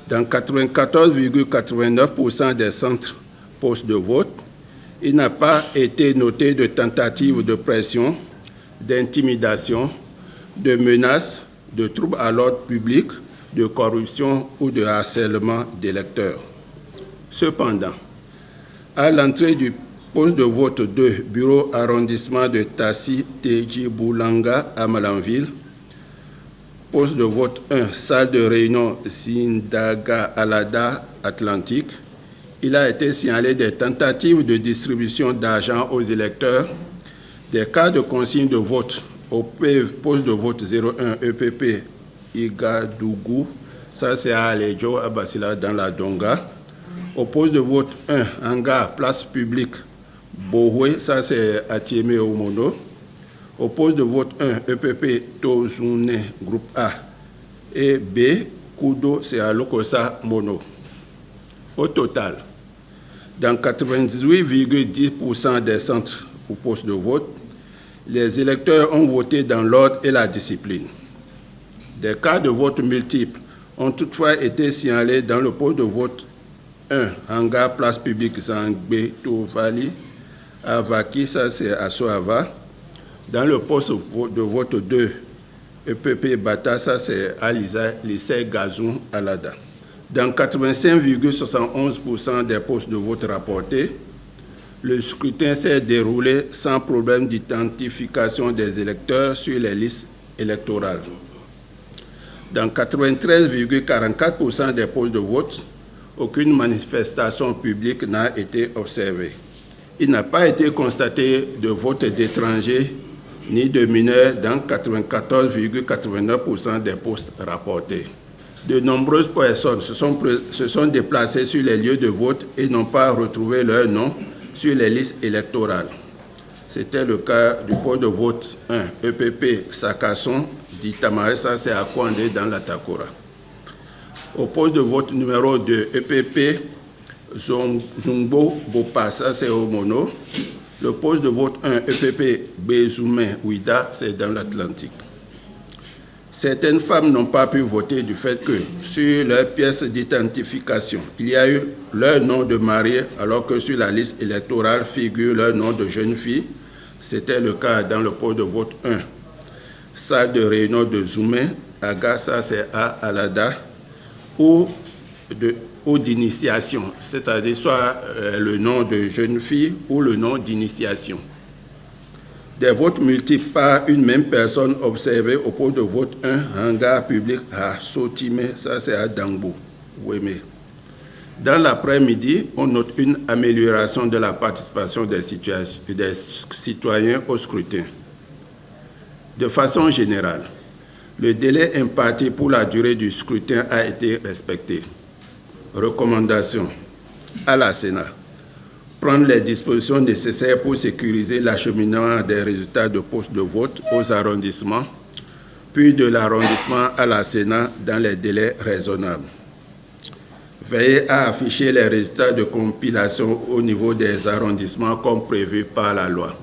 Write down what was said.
Dans 94,89% des centres postes de vote, il n'a pas été noté de tentative de pression, d'intimidation, de menaces, de troubles à l'ordre public, de corruption ou de harcèlement d'électeurs. Cependant, à l'entrée du poste de vote 2, bureau arrondissement de Tassi, Teji, Boulanga à Malanville, poste de vote 1, salle de réunion Zindaga Alada Atlantique, il a été signalé des tentatives de distribution d'argent aux électeurs, des cas de consigne de vote au poste de vote 01 EPP Igadougou, ça c'est à Alejo, à Basila dans la Donga, au poste de vote 1 Anga, place publique Bohwe, ça c'est à Tiémé Omono, au poste de vote 1 EPP Tozune, groupe A, et B, Kudo, c'est à Lokosa Mono. Au total, dans 98,10% des centres ou postes de vote, les électeurs ont voté dans l'ordre et la discipline. Des cas de vote multiples ont toutefois été signalés dans le poste de vote 1, Hangar, place publique Zangbe, Tovali, à Vaki, ça c'est à Soava. Dans le poste de vote 2, EPP Bata, ça c'est à lycée Gazoun, Alada. Dans 85,71% des postes de vote rapportés, le scrutin s'est déroulé sans problème d'identification des électeurs sur les listes électorales. Dans 93,44% des postes de vote, aucune manifestation publique n'a été observée. Il n'a pas été constaté de vote d'étrangers ni de mineurs dans 94,89% des postes rapportés. De nombreuses personnes se sont déplacées sur les lieux de vote et n'ont pas retrouvé leur nom sur les listes électorales. C'était le cas du poste de vote 1, EPP Sakasson, d'Itamare, ça c'est à Kwandé dans la Takora. Au poste de vote numéro 2, EPP Zungbo Bopa, ça c'est au Mono. Le poste de vote 1, EPP Bezoumen Ouida, c'est dans l'Atlantique. Certaines femmes n'ont pas pu voter du fait que, sur leur pièce d'identification, il y a eu leur nom de mariée, alors que sur la liste électorale figure leur nom de jeune fille. C'était le cas dans le poste de vote 1. Salle de réunion de Zoumé, Agassa, c'est à Alada, ou d'initiation, c'est-à-dire soit le nom de jeune fille ou le nom d'initiation. Des votes multiples par une même personne observés au poste de vote 1, hangar public à Sotimé, ça c'est à Dangbo, Ouémé. Dans l'après-midi, on note une amélioration de la participation des citoyens au scrutin. De façon générale, le délai imparti pour la durée du scrutin a été respecté. Recommandation à la Sénat. Prendre les dispositions nécessaires pour sécuriser l'acheminement des résultats de postes de vote aux arrondissements, puis de l'arrondissement à la Sénat dans les délais raisonnables. Veiller à afficher les résultats de compilation au niveau des arrondissements comme prévu par la loi.